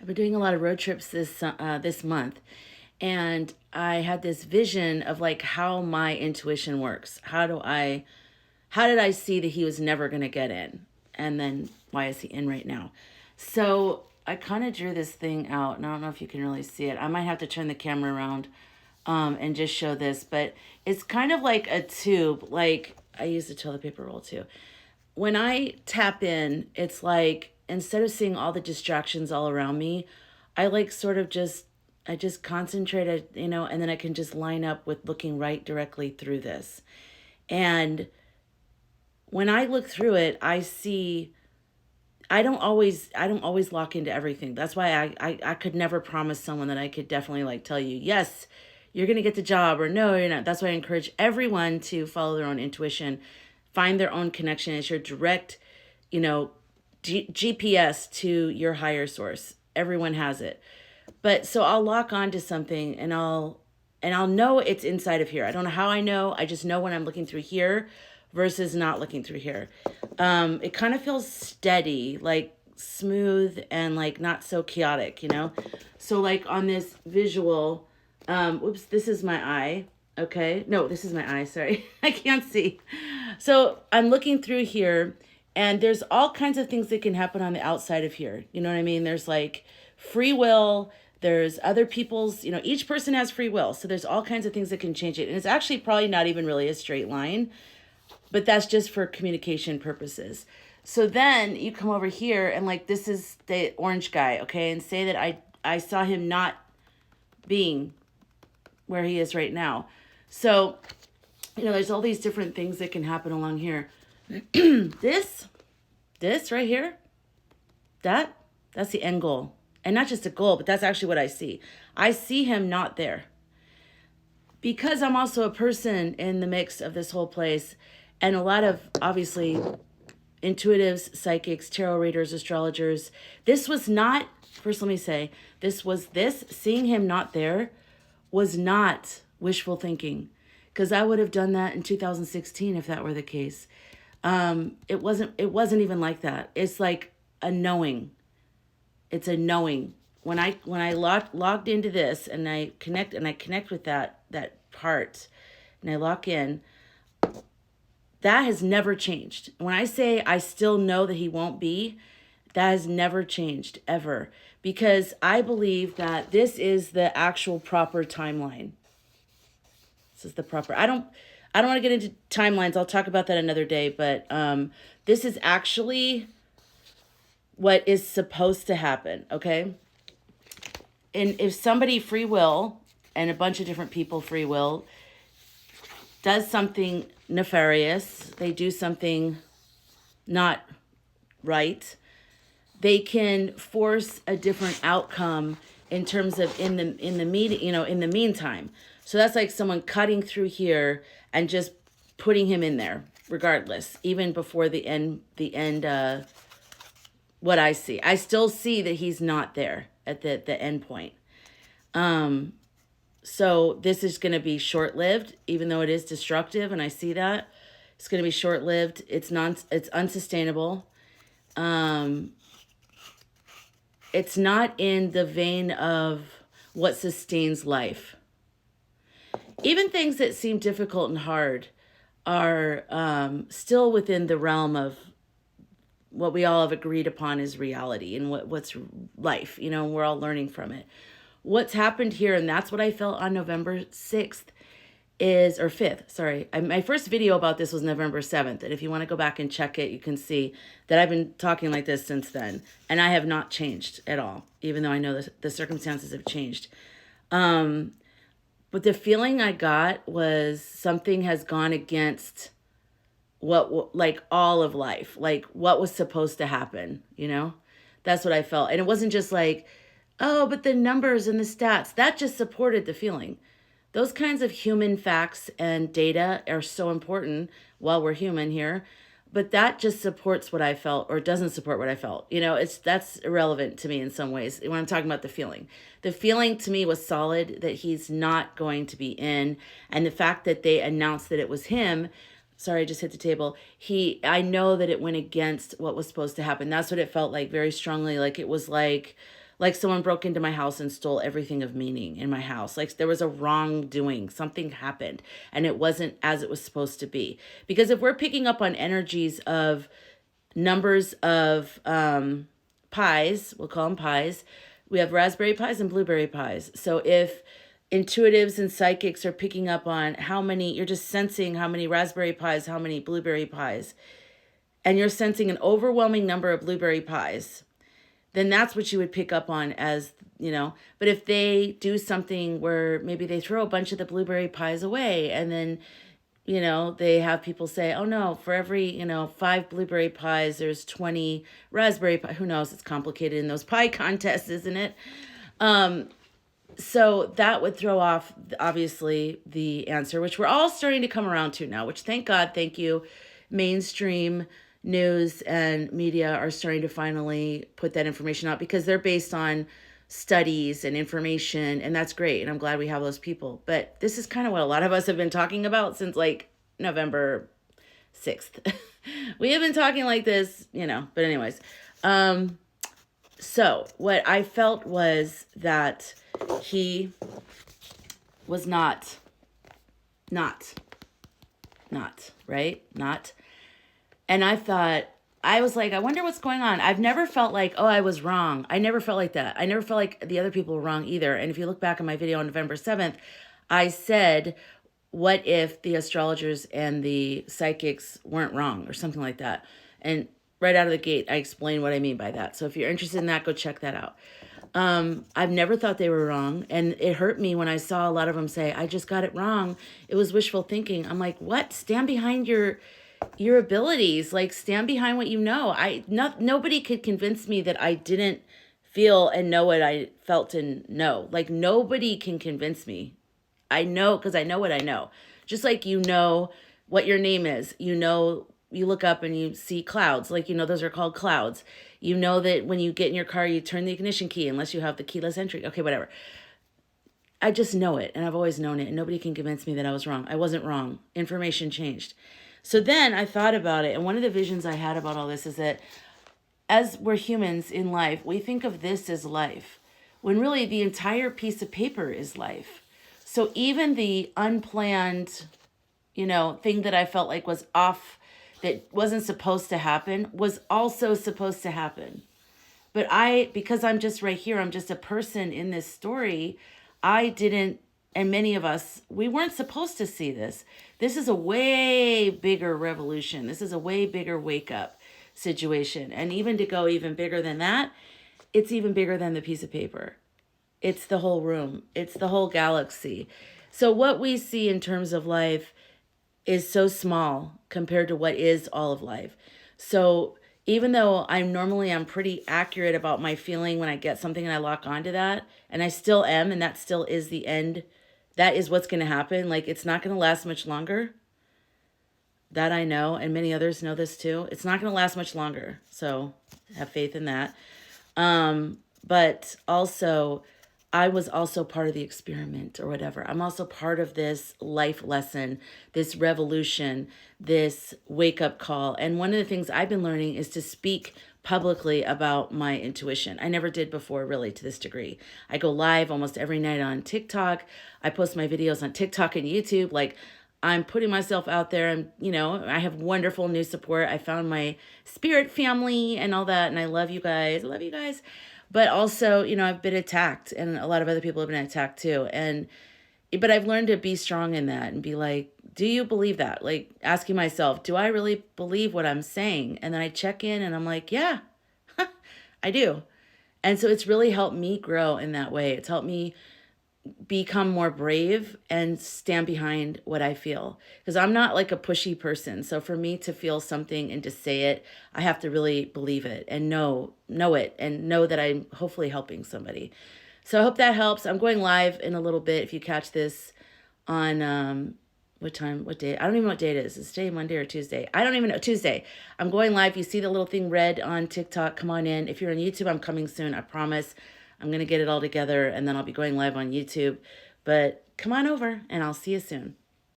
I've been doing a lot of road trips this month, and I had this vision of like how my intuition works. How did I see that he was never going to get in, and then why is he in right now? So I kind of drew this thing out, and I don't know if you can really see it. I might have to turn the camera around and just show this, but it's kind of like a tube. Like I use the toilet paper roll too. When I tap in, it's like instead of seeing all the distractions all around me, I like sort of just I just concentrate, and then I can just line up with looking right directly through this. And when I look through it, I see I don't always lock into everything. That's why I could never promise someone that I could definitely like tell you, yes, you're gonna get the job, or no, you're not. That's why I encourage everyone to follow their own intuition, find their own connection as your direct, you know, GPS to your higher source. Everyone has it. But so I'll lock on to something and I'll know it's inside of here. I don't know how I know. I just know when I'm looking through here versus not looking through here. It kind of feels steady, like smooth and like not so chaotic. So like on this visual, oops, this is my eye. Okay. No, this is my eye. Sorry. I can't see. So I'm looking through here and there's all kinds of things that can happen on the outside of here. You know what I mean? There's like free will. There's other people's, each person has free will. So there's all kinds of things that can change it. And it's actually probably not even really a straight line, but that's just for communication purposes. So then you come over here and like this is the orange guy, okay? And say that I saw him not being where he is right now. So, there's all these different things that can happen along here. this right here, that's the end goal. And not just a goal, but that's actually what I see. I see him not there. Because I'm also a person in the mix of this whole place, and a lot of, obviously, intuitives, psychics, tarot readers, astrologers. This was not, first let me say, seeing him not there was not wishful thinking. Because I would have done that in 2016 if that were the case. It wasn't even like that. It's like a knowing. It's a knowing. When I logged into this and I connect with that part and I lock in, that has never changed. When I say I still know that he won't be, that has never changed ever, because I believe that this is the actual proper timeline. This is the proper. I don't want to get into timelines. I'll talk about that another day, but this is actually what is supposed to happen, okay? And if somebody free will, and a bunch of different people free will, does something nefarious, they do something not right, they can force a different outcome in terms of in the meantime. So that's like someone cutting through here and just putting him in there regardless, even before the end what I see. I still see that he's not there at the end point. So this is going to be short-lived, even though it is destructive, and I see that. It's going to be short-lived. It's unsustainable. It's not in the vein of what sustains life. Even things that seem difficult and hard are still within the realm of what we all have agreed upon is reality and what's life. We're all learning from it. What's happened here, and that's what I felt on November 6th or 5th, sorry. My first video about this was November 7th. And if you want to go back and check it, you can see that I've been talking like this since then. And I have not changed at all, even though I know the circumstances have changed. But the feeling I got was something has gone against like all of life, like what was supposed to happen, That's what I felt. And it wasn't just like, oh, but the numbers and the stats, that just supported the feeling. Those kinds of human facts and data are so important while we're human here, but that just supports what I felt or doesn't support what I felt. That's irrelevant to me in some ways when I'm talking about the feeling. The feeling to me was solid that he's not going to be in, and the fact that they announced that it was him. Sorry, I just hit the table. I know that it went against what was supposed to happen. That's what it felt like, very strongly. Like it was like, Like someone broke into my house and stole everything of meaning in my house. Like there was a wrongdoing, something happened and it wasn't as it was supposed to be. Because if we're picking up on energies of numbers of pies, we'll call them pies, we have raspberry pies and blueberry pies. So if intuitives and psychics are picking up on how many, you're just sensing how many raspberry pies, how many blueberry pies, and you're sensing an overwhelming number of blueberry pies, then that's what you would pick up on as, but if they do something where maybe they throw a bunch of the blueberry pies away and then, they have people say, oh no, for every, 5 blueberry pies, there's 20 raspberry pie. Who knows? It's complicated in those pie contests, isn't it? So that would throw off, obviously, the answer, which we're all starting to come around to now, which thank God, thank you, mainstream news and media are starting to finally put that information out because they're based on studies and information, and that's great, and I'm glad we have those people. But this is kind of what a lot of us have been talking about since like November 6th. We have been talking like this, but anyways. So what I felt was that he was not, right? Not. And I was like, I wonder what's going on. I've never felt like, oh, I was wrong. I never felt like that. I never felt like the other people were wrong either. And if you look back on my video on November 7th, I said, what if the astrologers and the psychics weren't wrong or something like that? And right out of the gate, I explained what I mean by that. So if you're interested in that, go check that out. I've never thought they were wrong. And it hurt me when I saw a lot of them say, I just got it wrong. It was wishful thinking. I'm like, what? Stand behind your abilities, like stand behind what you know. Nobody could convince me that I didn't feel and know what I felt and know. Like nobody can convince me. I know because I know what I know. Just like what your name is. You look up and you see clouds. Like those are called clouds. You know that when you get in your car, you turn the ignition key unless you have the keyless entry. Okay, whatever. I just know it, and I've always known it, and nobody can convince me that I was wrong. I wasn't wrong. Information changed. So then I thought about it, and one of the visions I had about all this is that as we're humans in life, we think of this as life, when really the entire piece of paper is life. So even the unplanned, thing that I felt like was off, that wasn't supposed to happen, was also supposed to happen. But because I'm just right here, I'm just a person in this story, I didn't, and many of us, we weren't supposed to see this. This is a way bigger revolution. This is a way bigger wake up situation. And even to go even bigger than that, it's even bigger than the piece of paper. It's the whole room. It's the whole galaxy. So what we see in terms of life is so small compared to what is all of life. So even though I'm pretty accurate about my feeling when I get something and I lock onto that, and I still am, and that still is the end. That is what's going to happen. Like, it's not going to last much longer. That I know, and many others know this too. It's not going to last much longer. So have faith in that. But also, I was also part of the experiment or whatever. I'm also part of this life lesson, this revolution, this wake-up call. And one of the things I've been learning is to speak publicly about my intuition. I never did before, really, to this degree. I go live almost every night on TikTok. I post my videos on TikTok and YouTube. Like, I'm putting myself out there, and, I have wonderful new support. I found my spirit family and all that, and I love you guys. I love you guys. But also, I've been attacked, and a lot of other people have been attacked too. But I've learned to be strong in that and be like, do you believe that? Like, asking myself, do I really believe what I'm saying? And then I check in and I'm like, yeah, I do. And so it's really helped me grow in that way. It's helped me become more brave and stand behind what I feel. Because I'm not like a pushy person. So for me to feel something and to say it, I have to really believe it and know it and know that I'm hopefully helping somebody. So I hope that helps. I'm going live in a little bit if you catch this on what time, what day? I don't even know what day it is. Is today Monday or Tuesday? I don't even know. Tuesday. I'm going live. You see the little thing red on TikTok. Come on in. If you're on YouTube, I'm coming soon. I promise. I'm going to get it all together and then I'll be going live on YouTube. But come on over and I'll see you soon.